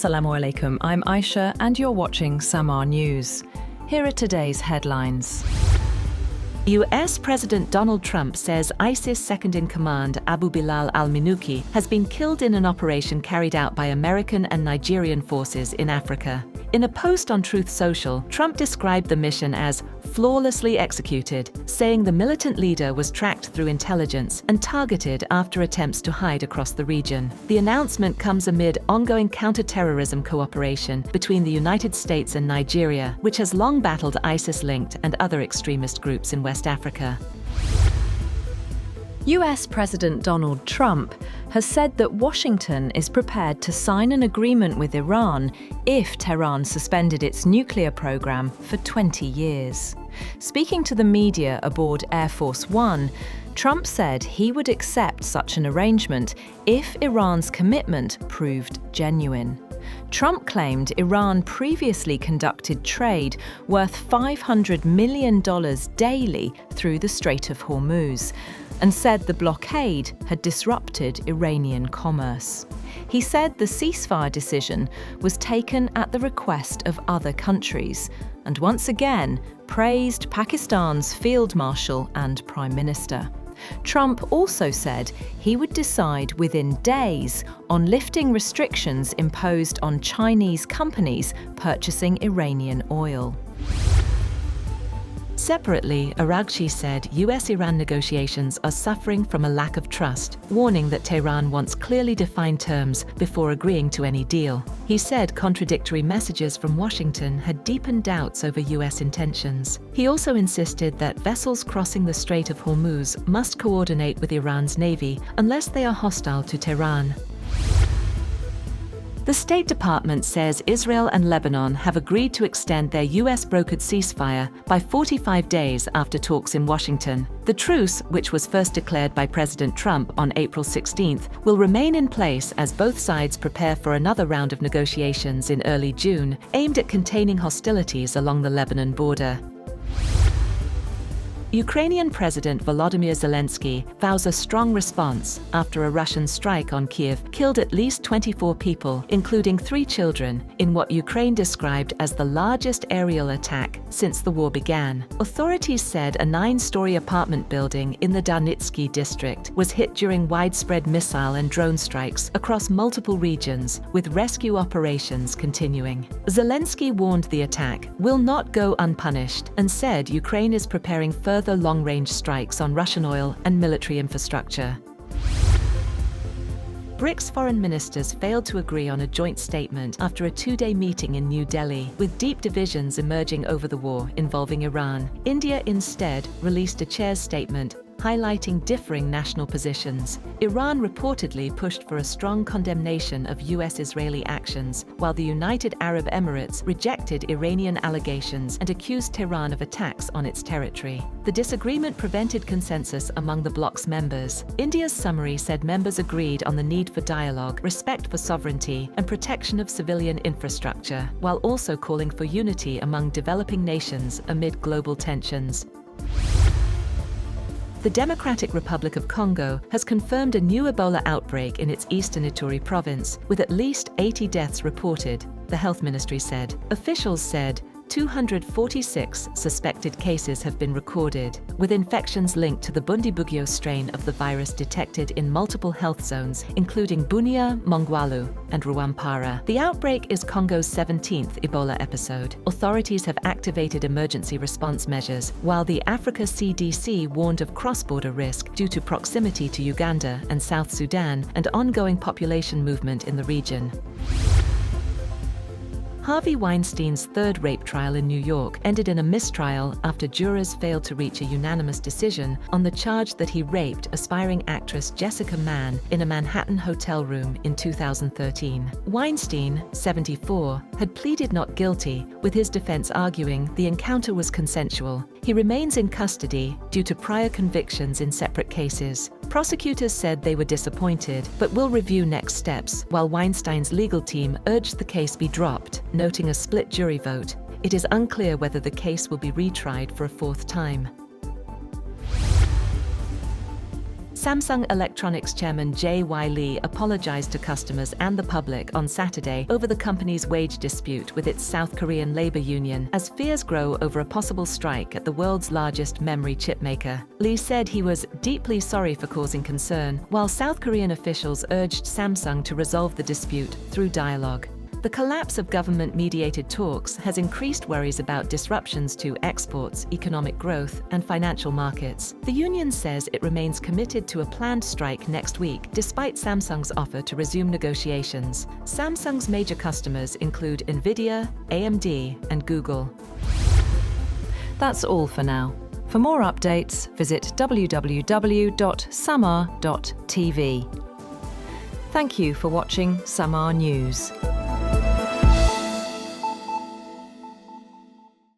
Assalamu alaikum, I'm Aisha and you're watching Samaa News. Here are today's headlines. US President Donald Trump says ISIS second-in-command Abu Bilal al-Minuki has been killed in an operation carried out by American and Nigerian forces in Africa. In a post on Truth Social, Trump described the mission as flawlessly executed, saying the militant leader was tracked through intelligence and targeted after attempts to hide across the region. The announcement comes amid ongoing counter-terrorism cooperation between the United States and Nigeria, which has long battled ISIS-linked and other extremist groups in West Africa. US President Donald Trump has said that Washington is prepared to sign an agreement with Iran if Tehran suspended its nuclear program for 20 years. Speaking to the media aboard Air Force One, Trump said he would accept such an arrangement if Iran's commitment proved genuine. Trump claimed Iran previously conducted trade worth $500 million daily through the Strait of Hormuz, and said the blockade had disrupted Iranian commerce. He said the ceasefire decision was taken at the request of other countries, and once again praised Pakistan's Field Marshal and Prime Minister. Trump also said he would decide within days on lifting restrictions imposed on Chinese companies purchasing Iranian oil. Separately, Aragchi said US-Iran negotiations are suffering from a lack of trust, warning that Tehran wants clearly defined terms before agreeing to any deal. He said contradictory messages from Washington had deepened doubts over US intentions. He also insisted that vessels crossing the Strait of Hormuz must coordinate with Iran's navy unless they are hostile to Tehran. The State Department says Israel and Lebanon have agreed to extend their US-brokered ceasefire by 45 days after talks in Washington. The truce, which was first declared by President Trump on April 16th, will remain in place as both sides prepare for another round of negotiations in early June, aimed at containing hostilities along the Lebanon border. Ukrainian President Volodymyr Zelenskyy vows a strong response after a Russian strike on Kyiv killed at least 24 people, including 3 children, in what Ukraine described as the largest aerial attack since the war began. Authorities said a 9-storey apartment building in the Darnytskyi district was hit during widespread missile and drone strikes across multiple regions, with rescue operations continuing. Zelenskyy warned the attack will not go unpunished and said Ukraine is preparing further long-range strikes on Russian oil and military infrastructure. BRICS foreign ministers failed to agree on a joint statement after a 2-day meeting in New Delhi, with deep divisions emerging over the war involving Iran. India instead released a chair's statement highlighting differing national positions. Iran reportedly pushed for a strong condemnation of US-Israeli actions, while the United Arab Emirates rejected Iranian allegations and accused Tehran of attacks on its territory. The disagreement prevented consensus among the bloc's members. India's summary said members agreed on the need for dialogue, respect for sovereignty, and protection of civilian infrastructure, while also calling for unity among developing nations amid global tensions. The Democratic Republic of Congo has confirmed a new Ebola outbreak in its eastern Ituri province, with at least 80 deaths reported, the health ministry said. Officials said 246 suspected cases have been recorded, with infections linked to the Bundibugyo strain of the virus detected in multiple health zones, including Bunia, Mongwalu, and Rwampara. The outbreak is Congo's 17th Ebola episode. Authorities have activated emergency response measures, while the Africa CDC warned of cross-border risk due to proximity to Uganda and South Sudan and ongoing population movement in the region. Harvey Weinstein's third rape trial in New York ended in a mistrial after jurors failed to reach a unanimous decision on the charge that he raped aspiring actress Jessica Mann in a Manhattan hotel room in 2013. Weinstein, 74, had pleaded not guilty, with his defense arguing the encounter was consensual. He remains in custody due to prior convictions in separate cases. Prosecutors said they were disappointed, but will review next steps, while Weinstein's legal team urged the case be dropped, noting a split jury vote. It is unclear whether the case will be retried for a 4th time. Samsung Electronics chairman J.Y. Lee apologized to customers and the public on Saturday over the company's wage dispute with its South Korean labor union as fears grow over a possible strike at the world's largest memory chip maker. Lee said he was deeply sorry for causing concern, while South Korean officials urged Samsung to resolve the dispute through dialogue. The collapse of government-mediated talks has increased worries about disruptions to exports, economic growth, and financial markets. The union says it remains committed to a planned strike next week, despite Samsung's offer to resume negotiations. Samsung's major customers include Nvidia, AMD, and Google. That's all for now. For more updates, visit www.samaa.tv. Thank you for watching Samaa News.